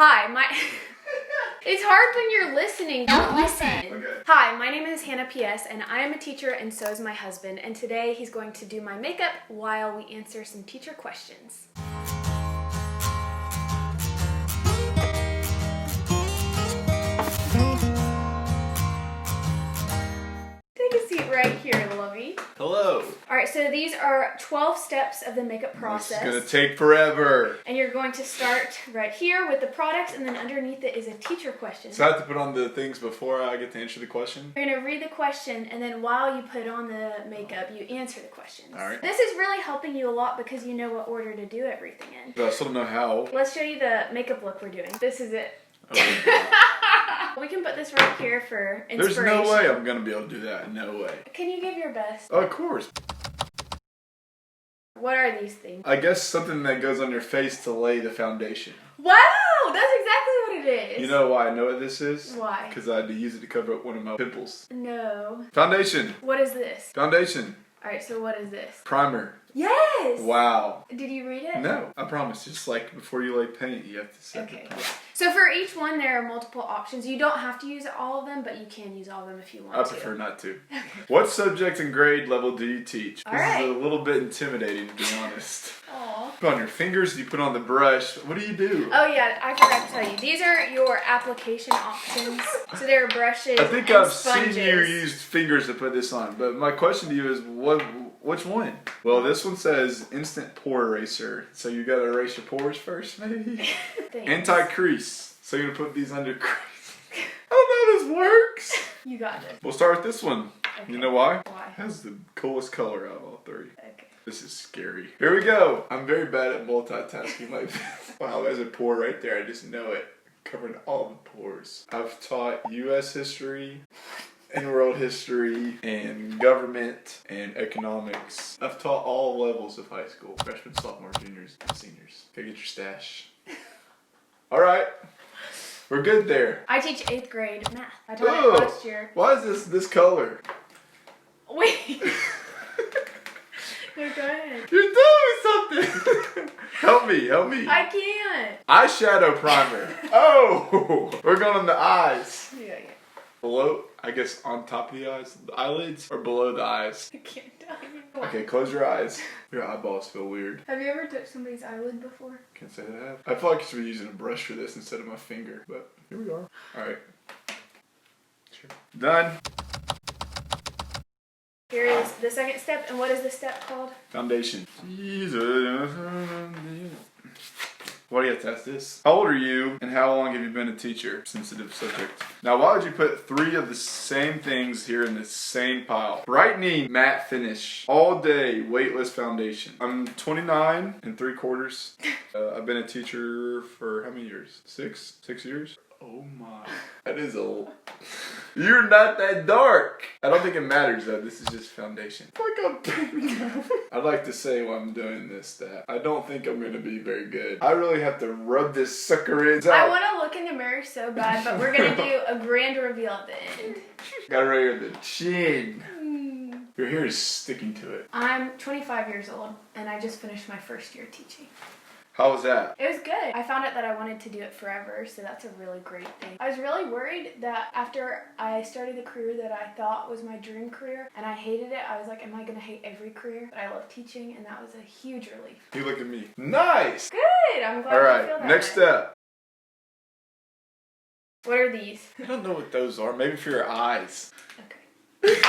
Hi, It's hard when you're listening. Don't listen. Okay. Hi, my name is Hannah P.S. and I am a teacher and so is my husband. And today he's going to do my makeup while we answer some teacher questions. Take a seat right here, lovey. Hello. Alright, so these are 12 steps of the makeup process. It's gonna take forever. And you're going to start right here with the products, and then underneath it is a teacher question. So I have to put on the things before I get to answer the question? You're going to read the question, and then while you put on the makeup, you answer the questions. Alright. This is really helping you a lot because you know what order to do everything in. But I still don't know how. Let's show you the makeup look we're doing. This is it. Okay. We can put this right here for inspiration. There's no way I'm gonna be able to do that. No way. Can you give your best? Of course. What are these things? I guess something that goes on your face to lay the foundation. Wow! That's exactly what it is. You know why I know what this is? Why? Because I had to use it to cover up one of my pimples. No. Foundation. What is this? Foundation. Alright, so what is this? Primer. Yes! Wow. Did you read it? No, I promise. Just like before you lay paint, you have to set Okay. the paint. So for each one, there are multiple options. You don't have to use all of them, but you can use all of them if you want I to. prefer not to. What subject and grade level do you teach? All This right. is a little bit intimidating, to be honest. Aw. Put on your fingers, you put on the brush. What do you do? Oh yeah, I forgot to tell you. These are your application options. So there are brushes I think and I've sponges. seen you use fingers to put this on, but my question to you is, which one? Well, this one says instant pore eraser. So you gotta erase your pores first, maybe? Thanks. Anti-crease. So you're gonna put these under crease. I don't know how this works. You got it. We'll start with this one. Okay. You know why? Why? It has the coolest color out of all three. Okay. This is scary. Here we go. I'm very bad at multitasking like this. Wow, there's a pore right there. I just know it. Covering all the pores. I've taught U.S. history and world history and government and economics. I've taught all levels of high school. Freshmen, sophomores, juniors, and seniors. Go get your stash. All right. We're good there. I teach 8th grade math. I taught Ugh. it last year. Why is this color? Wait. No, go ahead. You're doing something. Help me. I can't. Eyeshadow primer. Oh, we're going on the eyes. Yeah. Below, I guess on top of the eyes, the eyelids, or below the eyes. I can't tell you. Okay, close your eyes. Your eyeballs feel weird. Have you ever touched somebody's eyelid before? Can't say that I have. I feel like I should be using a brush for this instead of my finger, but here we are. All right. Sure. Done. Here is the second step, and what is the step called? Foundation. Jesus. Why do you have to ask this? How old are you, and how long have you been a teacher? Sensitive subject. Now, why would you put 3 of the same things here in the same pile? Brightening matte finish. All day weightless foundation. I'm 29 and 3/4. I've been a teacher for how many years? 6 years? Oh my. That is old. You're not that dark. I don't think it matters though. This is just foundation. Like a pink. I'd like to say while I'm doing this that I don't think I'm going to be very good. I really have to rub this sucker in. I want to look in the mirror so bad, but we're going to do a grand reveal at the end. Got right here the chin. Your hair is sticking to it. I'm 25 years old, and I just finished my first year teaching. How was that? It was good. I found out that I wanted to do it forever, so that's a really great thing. I was really worried that after I started the career that I thought was my dream career, and I hated it, I was like, am I going to hate every career? But I love teaching, and that was a huge relief. You look at me. Nice! Good! I'm glad All you feel right, that next way. step. What are these? I don't know what those are. Maybe for your eyes. Okay.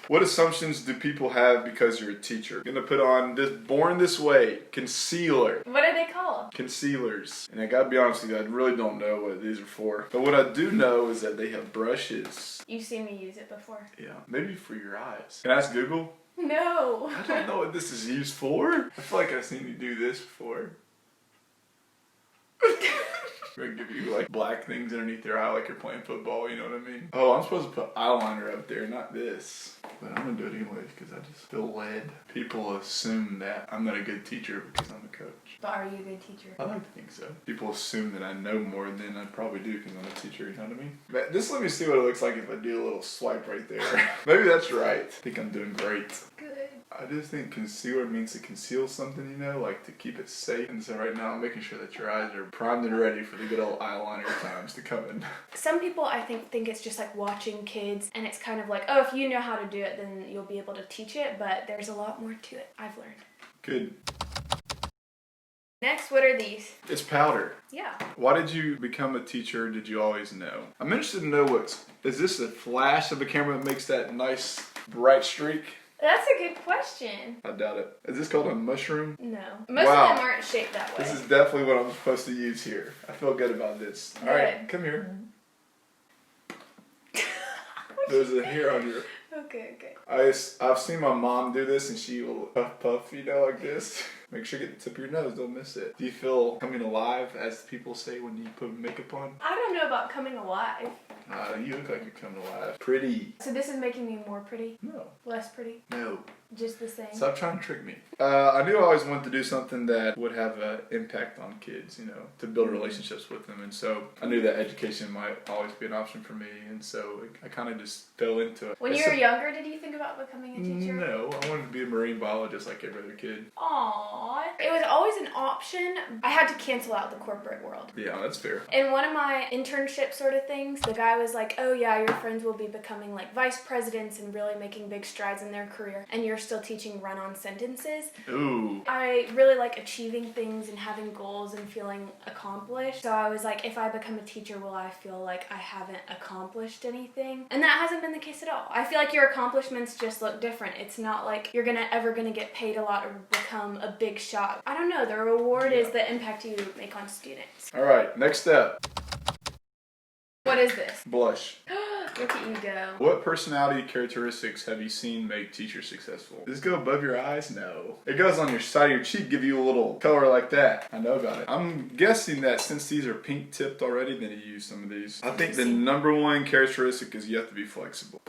What assumptions do people have because you're a teacher? I'm gonna put on this Born This Way concealer. What are they called? Concealers. And I gotta be honest with you, I really don't know what these are for. But what I do know is that they have brushes. You've seen me use it before. Yeah, maybe for your eyes. Can I ask Google? No. I don't know what this is used for. I feel like I've seen you do this before. We're gonna give you like black things underneath your eye like you're playing football, you know what I mean? Oh, I'm supposed to put eyeliner up there, not this. But I'm gonna do it anyways because I just feel led. People assume that I'm not a good teacher because I'm a coach. But are you a good teacher? I like to think so. People assume that I know more than I probably do because I'm a teacher, you know what I mean? But just let me see what it looks like if I do a little swipe right there. Maybe that's right. I think I'm doing great. Good. I just think concealer means to conceal something, you know, like to keep it safe. And so right now I'm making sure that your eyes are primed and ready for the good old eyeliner times to come in. Some people I think it's just like watching kids and it's kind of like, oh, if you know how to do it, then you'll be able to teach it, but there's a lot more to it, I've learned. Good. Next, what are these? It's powder. Yeah. Why did you become a teacher? Did you always know? I'm interested to know is this a flash of a camera that makes that nice bright streak? That's a good question. I doubt it. Is this called a mushroom? No. Most of them aren't shaped that way. This is definitely what I'm supposed to use here. I feel good about this. Good. All right, come here. There's a hair on your... Okay. I've seen my mom do this and she will puff, you know, like this. Make sure you get the tip of your nose, don't miss it. Do you feel coming alive, as people say when you put makeup on? I don't know about coming alive. You look like you're coming alive. Pretty. So this is making me more pretty? No. Less pretty? No. Just the same? Stop trying to trick me. I knew I always wanted to do something that would have an impact on kids, you know, to build relationships with them. And so I knew that education might always be an option for me. And so I kind of just fell into it. When you were younger, did you think about becoming a teacher? No. I wanted to be a marine biologist like every other kid. Aww. It was always an option. I had to cancel out the corporate world. Yeah, that's fair. In one of my internship sort of things, the guy was like, oh yeah, your friends will be becoming like vice presidents and really making big strides in their career, and you're still teaching run-on sentences. Ooh. I really like achieving things and having goals and feeling accomplished. So I was like, if I become a teacher, will I feel like I haven't accomplished anything? And that hasn't been the case at all. I feel like your accomplishments just look different. It's not like you're ever gonna get paid a lot or become a big shot. I don't know. The reward is the impact you make on students. All right, next step. What is this? Blush. Look at you go. What personality characteristics have you seen make teachers successful? Does this go above your eyes? No. It goes on your side of your cheek, give you a little color like that. I know about it. I'm guessing that since these are pink tipped already, then you use some of these. I think the number one characteristic is you have to be flexible.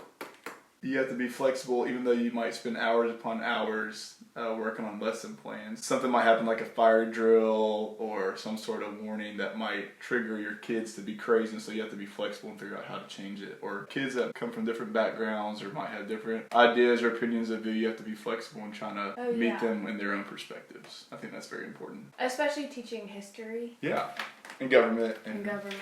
You have to be flexible even though you might spend hours upon hours working on lesson plans. Something might happen like a fire drill or some sort of warning that might trigger your kids to be crazy, and so you have to be flexible and figure out how to change it. Or kids that come from different backgrounds or might have different ideas or opinions of you have to be flexible and trying to meet them in their own perspectives. I think that's very important. Especially teaching history. Yeah. And government. Government.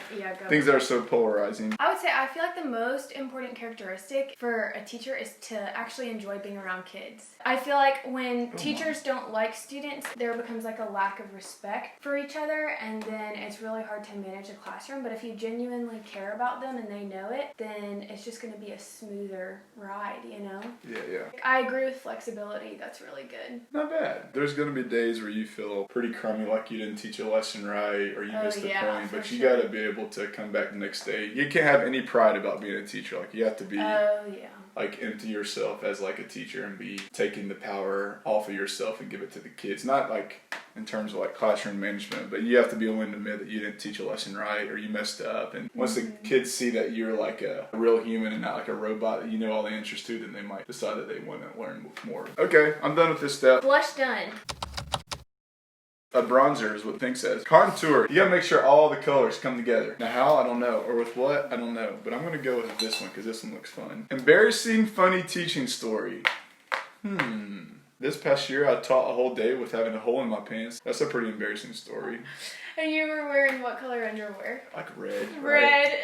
Things that are so polarizing. I would say I feel like the most important characteristic for a teacher is to actually enjoy being around kids. I feel like when teachers don't like students, there becomes like a lack of respect for each other, and then it's really hard to manage a classroom. But if you genuinely care about them and they know it, then it's just going to be a smoother ride, you know? Yeah. I agree with flexibility. That's really good. Not bad. There's going to be days where you feel pretty crummy, like you didn't teach a lesson right or you missed the point, but you got to be able to come back the next day. You can't have any pride about being a teacher. Like you have to be like empty yourself as like a teacher and be taking the power off of yourself and give it to the kids. Not like in terms of like classroom management, but you have to be willing to admit that you didn't teach a lesson right or you messed up. And once the kids see that you're like a real human and not like a robot that you know all the answers to, then they might decide that they want to learn more. Okay, I'm done with this step. Blush done. A bronzer is what Pink says. Contour. You gotta make sure all the colors come together. Now how? I don't know. Or with what? I don't know. But I'm gonna go with this one because this one looks fun. Embarrassing, funny teaching story. This past year I taught a whole day with having a hole in my pants. That's a pretty embarrassing story. And you were wearing what color underwear? Like red. Red. Right?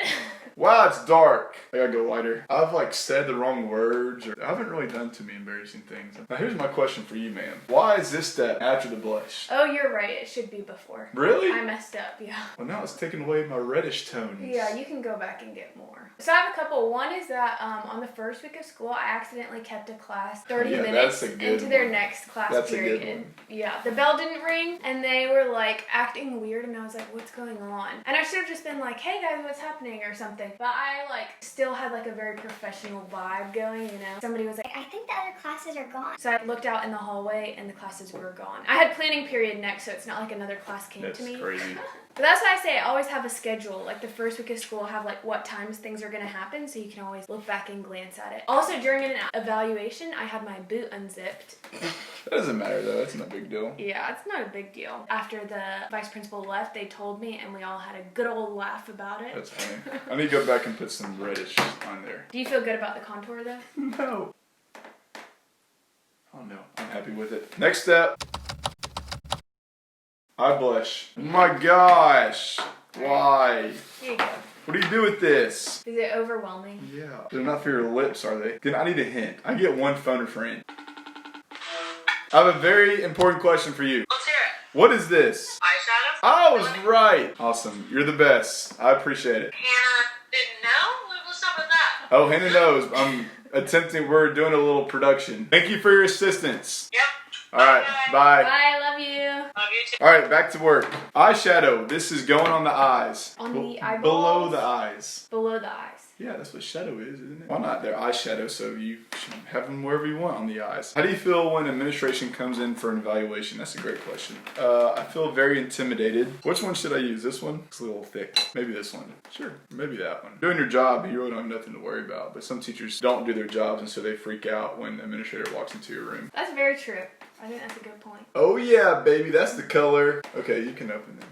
Wow, it's dark. I gotta go lighter. I've like said the wrong words, or I haven't really done too many embarrassing things. Now here's my question for you, ma'am. Why is this step after the blush? Oh, you're right. It should be before. Really? I messed up, yeah. Well, now it's taking away my reddish tones. Yeah, you can go back and get more. So I have a couple. One is that on the first week of school, I accidentally kept a class 30 minutes into their next class period. A good one. Yeah, the bell didn't ring, and they were like acting weird, and I was like, what's going on? And I should have just been like, hey guys, what's happening, or something. But I like still had like a very professional vibe going, you know? Somebody was like, I think the other classes are gone. So I looked out in the hallway, and the classes were gone. I had planning period next, so it's not like another class came to me. That's crazy. But that's why I say I always have a schedule. Like the first week of school, have like what times things are going to happen, so you can always look back and glance at it. Also, during an evaluation, I had my boot unzipped. That doesn't matter though, that's not a big deal. Yeah, it's not a big deal. After the vice principal left, they told me, and we all had a good old laugh about it. That's funny. I need to go back and put some reddish on there. Do you feel good about the contour though? No. I don't know. I'm happy with it. Next step. Eye blush. Oh my gosh. Why? Here you go. What do you do with this? Is it overwhelming? Yeah. They're not for your lips, are they? Then I need a hint. I get one phone a friend. I have a very important question for you. Let's hear it. What is this? Eyeshadow? I was right. Awesome. You're the best. I appreciate it. Hannah didn't know? What's up with that? Oh, Hannah knows. We're doing a little production. Thank you for your assistance. Yep. Alright, bye. Bye, love you. Love you too. Alright, back to work. Eyeshadow. This is going on the eyes. On the eyeballs? Below the eyes. Below the eyes. Yeah, that's what shadow is, isn't it? Why not? They're eyeshadow, so you should have them wherever you want on the eyes. How do you feel when administration comes in for an evaluation? That's a great question. I feel very intimidated. Which one should I use? This one? It's a little thick. Maybe this one. Sure, maybe that one. Doing your job, you really don't have nothing to worry about. But some teachers don't do their jobs, and so they freak out when the administrator walks into your room. That's very true. I think that's a good point. Oh yeah, baby, that's the color. Okay, you can open them.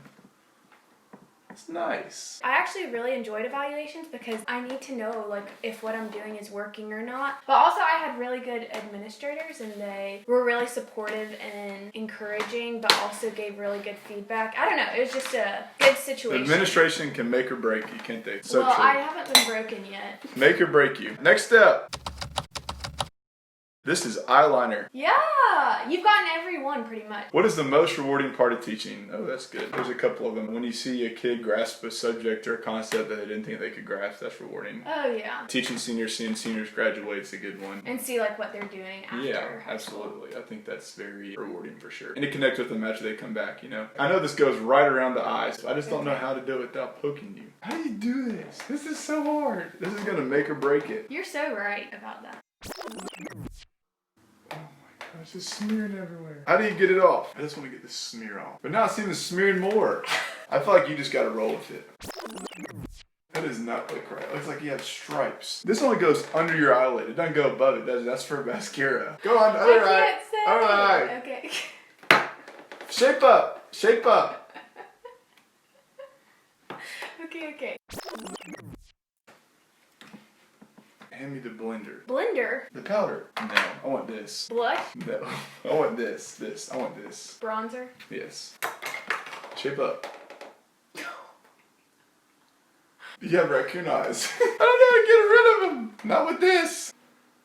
It's nice. I actually really enjoyed evaluations because I need to know like if what I'm doing is working or not. But also I had really good administrators and they were really supportive and encouraging, but also gave really good feedback. I don't know, it was just a good situation. Administration can make or break you, can't they? So well, true. I haven't been broken yet. Make or break you. Next step. This is eyeliner. Yeah, you've gotten every one pretty much. What is the most rewarding part of teaching? Oh, that's good. There's a couple of them. When you see a kid grasp a subject or a concept that they didn't think they could grasp, that's rewarding. Oh yeah. Teaching seniors, seeing seniors graduate is a good one. And see like what they're doing after. Yeah, absolutely. I think that's very rewarding for sure. And to connect with them after they come back, you know. I know this goes right around the eyes. I just don't know how to do it without poking you. How do you do this? This is so hard. This is gonna make or break it. You're so right about that. It's just smearing everywhere. How do you get it off? I just want to get this smear off. But now it seems smearing more. I feel like you just gotta roll with it. That does not look right. It looks like you have stripes. This only goes under your eyelid. It doesn't go above it, does it? That's for mascara. Go on, other eye. All right. Okay. Shape up. Shape up. Okay. Hand me the blender. Blender. The powder. No, I want this. Blush. No, I want this. This. I want this. Bronzer. Yes. Shape up. You have raccoon eyes. I don't know how to get rid of them. Not with this.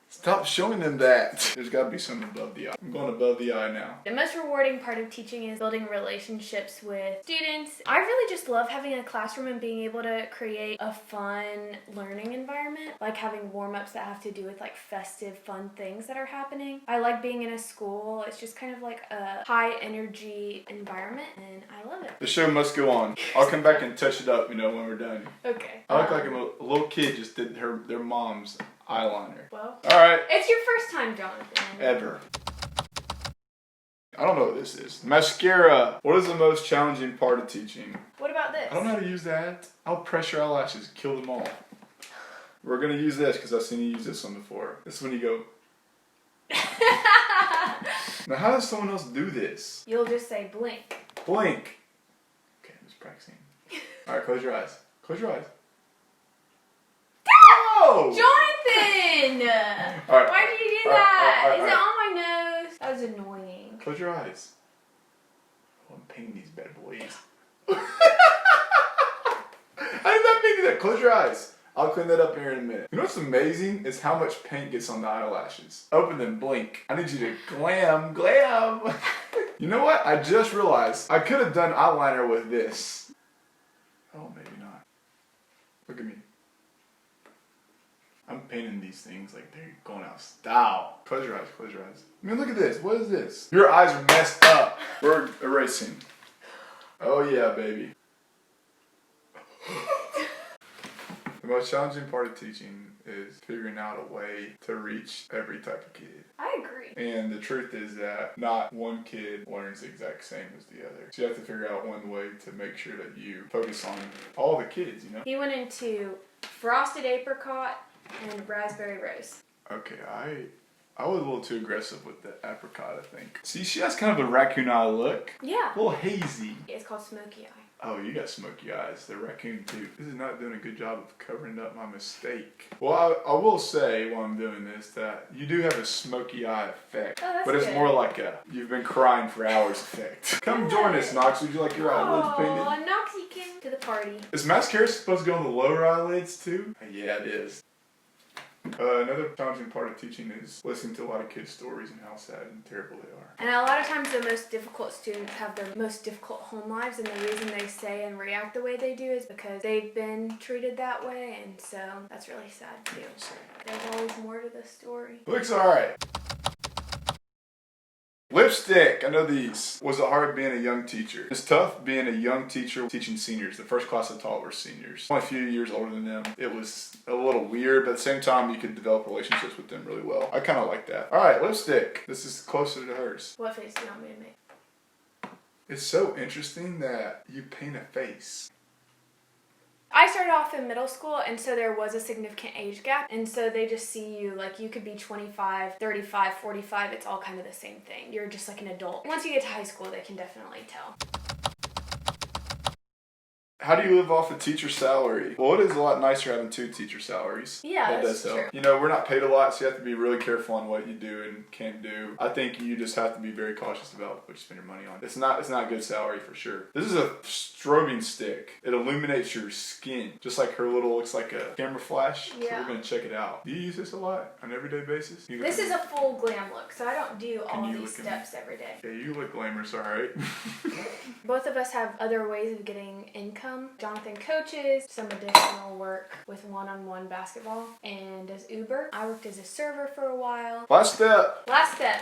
Stop showing them that. There's got to be something above the eye. I'm going above the eye now. The most rewarding part of teaching is building relationships with students. I really just love having a classroom and being able to create a fun learning environment, like having warm-ups that have to do with like festive, fun things that are happening. I like being in a school. It's just kind of like a high energy environment and I love it. The show must go on. I'll come back and touch it up, when we're done. Okay. I look like a little kid just did their mom's eyeliner. Well, alright. it's your first time, Jonathan. Ever. I don't know what this is. Mascara. What is the most challenging part of teaching? What about this? I don't know how to use that. I'll press your eyelashes, kill them all. We're gonna use this because I've seen you use this one before. This is when you go. Now how does someone else do this? You'll just say blink. Blink. Okay, I'm just practicing. Alright, close your eyes. Close your eyes. Oh! Jonathan! Alright. Why did you do Alright, that? alright, Is it alright. on my nose? That was annoying. Close your eyes. Oh, I'm painting these bad boys. I did not mean that. Close your eyes. I'll clean that up here in a minute. You know what's amazing is how much paint gets on the eyelashes. Open them, blink. I need you to glam. You know what? I just realized I could have done eyeliner with this. Oh, maybe not. Look at me. I'm painting these things like they're going out of style. Close your eyes, close your eyes. I mean, look at this. What is this? Your eyes are messed up. We're erasing. Oh yeah, baby. The most challenging part of teaching is figuring out a way to reach every type of kid. I agree. And the truth is that not one kid learns the exact same as the other. So you have to figure out one way to make sure that you focus on all the kids, He went into frosted apricot and raspberry rose. Okay, I was a little too aggressive with the apricot, I think. See, she has kind of a raccoon eye look. Yeah. A little hazy. It's called smoky eye. Oh, you got smoky eyes. The raccoon too. This is not doing a good job of covering up my mistake. Well, I will say while I'm doing this that you do have a smoky eye effect. Oh, that's but it's good. more like a you've been crying for hours effect. Come join us, Knox. Would you like your eyelids painted? Oh, Noxie came to the party. Is mascara supposed to go on the lower eyelids too? Yeah, it is. Another challenging part of teaching is listening to a lot of kids' stories and how sad and terrible they are. And a lot of times the most difficult students have the most difficult home lives, and the reason they say and react the way they do is because they've been treated that way, and so that's really sad too. There's always more to the story. Looks alright. Lipstick, I know these. Was it hard being a young teacher? It's tough being a young teacher teaching seniors. The first class I taught were seniors. Only a few years older than them. It was a little weird, but at the same time you could develop relationships with them really well. I kind of like that. Alright, lipstick. This is closer to hers. What face do you want me to make? It's so interesting that you paint a face. I started off in middle school, and so there was a significant age gap, and so they just see you like you could be 25, 35, 45, it's all kind of the same thing. You're just like an adult. Once you get to high school, they can definitely tell. How do you live off a teacher salary? Well, it is a lot nicer having 2 teacher salaries. Yeah, that that's does help. true. You know, we're not paid a lot, so you have to be really careful on what you do and can't do. I think you just have to be very cautious about what you spend your money on. It's not a good salary for sure. This is a strobing stick. It illuminates your skin, just like her little looks like a camera flash. Yeah. So we're gonna check it out. Do you use this a lot on an everyday basis? This is a full glam look, so I don't do all you these look at me? steps every day. Yeah, you look glamorous, all right. Both of us have other ways of getting income. Jonathan coaches, some additional work with one-on-one basketball, and does Uber. I worked as a server for a while. Last step. Last step.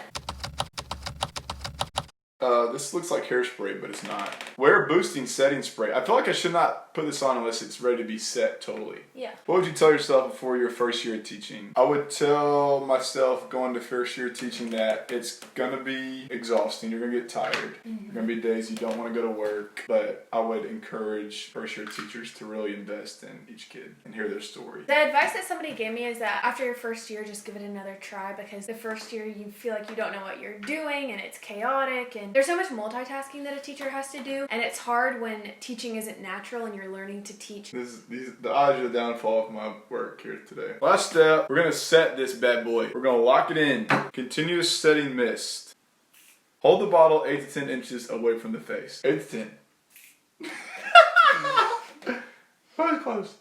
This looks like hairspray, but it's not. Wear boosting setting spray. I feel like I should not put this on unless it's ready to be set totally. Yeah. What would you tell yourself before your first year of teaching? I would tell myself going to first year teaching that it's gonna be exhausting. You're gonna get tired. There are gonna be days you don't want to go to work, but I would encourage first year teachers to really invest in each kid and hear their story. The advice that somebody gave me is that after your first year, just give it another try, because the first year you feel like you don't know what you're doing and it's chaotic, and there's so much multitasking that a teacher has to do, and it's hard when teaching isn't natural and you're learning to teach. The eyes are the downfall of my work here today. Last step, we're gonna set this bad boy. We're gonna lock it in. Continuous setting mist. Hold the bottle 8 to 10 inches away from the face. 8 to 10. Very close.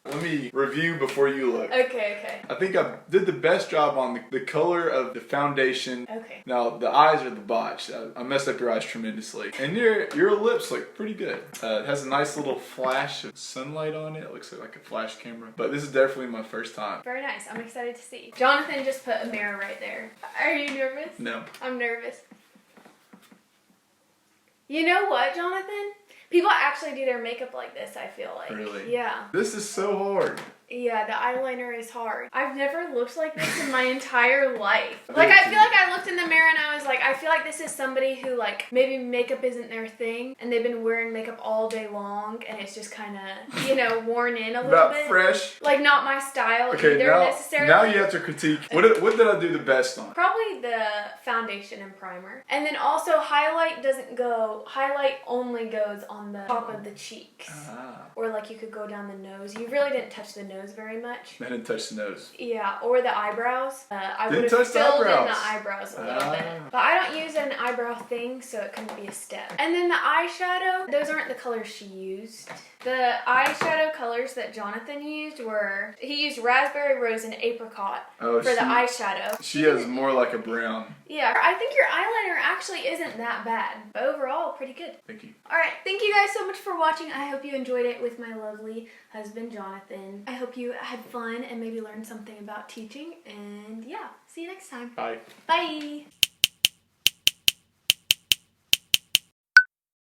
Let me review before you look. Okay. I think I did the best job on the color of the foundation. Okay. Now, the eyes are the botch. I messed up your eyes tremendously. And your lips look pretty good. It has a nice little flash of sunlight on it. It looks like a flash camera. But this is definitely my first time. Very nice. I'm excited to see. Jonathan just put a mirror right there. Are you nervous? No. I'm nervous. You know what, Jonathan? People actually do their makeup like this, I feel like. Really? Yeah. This is so hard. Yeah, the eyeliner is hard. I've never looked like this in my entire life. Like, I feel like I looked in the mirror and I was like, I feel like this is somebody who, like, maybe makeup isn't their thing and they've been wearing makeup all day long and it's just kind of, you know, worn in a little Not bit. fresh. Like, not my style Okay, either necessarily. now you have to critique. What did I do the best on? Probably the foundation and primer. And then also highlight only goes on the top of the cheeks. Ah. Or like you could go down the nose. You really didn't touch the nose very much. I didn't touch the nose. Yeah, or the eyebrows. I would Didn't have touch the filled in eyebrows. the eyebrows a little bit. Ah. But I don't use an eyebrow thing, so it couldn't be a step. And then the eyeshadow, those aren't the colors she used. The eyeshadow colors that Jonathan used were, he used raspberry, rose, and apricot for the eyeshadow. She has more like a brown. Yeah, I think your eyeliner actually isn't that bad. But overall, pretty good. Thank you. Alright, thank you guys so much for watching. I hope you enjoyed it with my lovely husband, Jonathan. I hope you had fun and maybe learned something about teaching. And yeah, see you next time. Bye. Bye!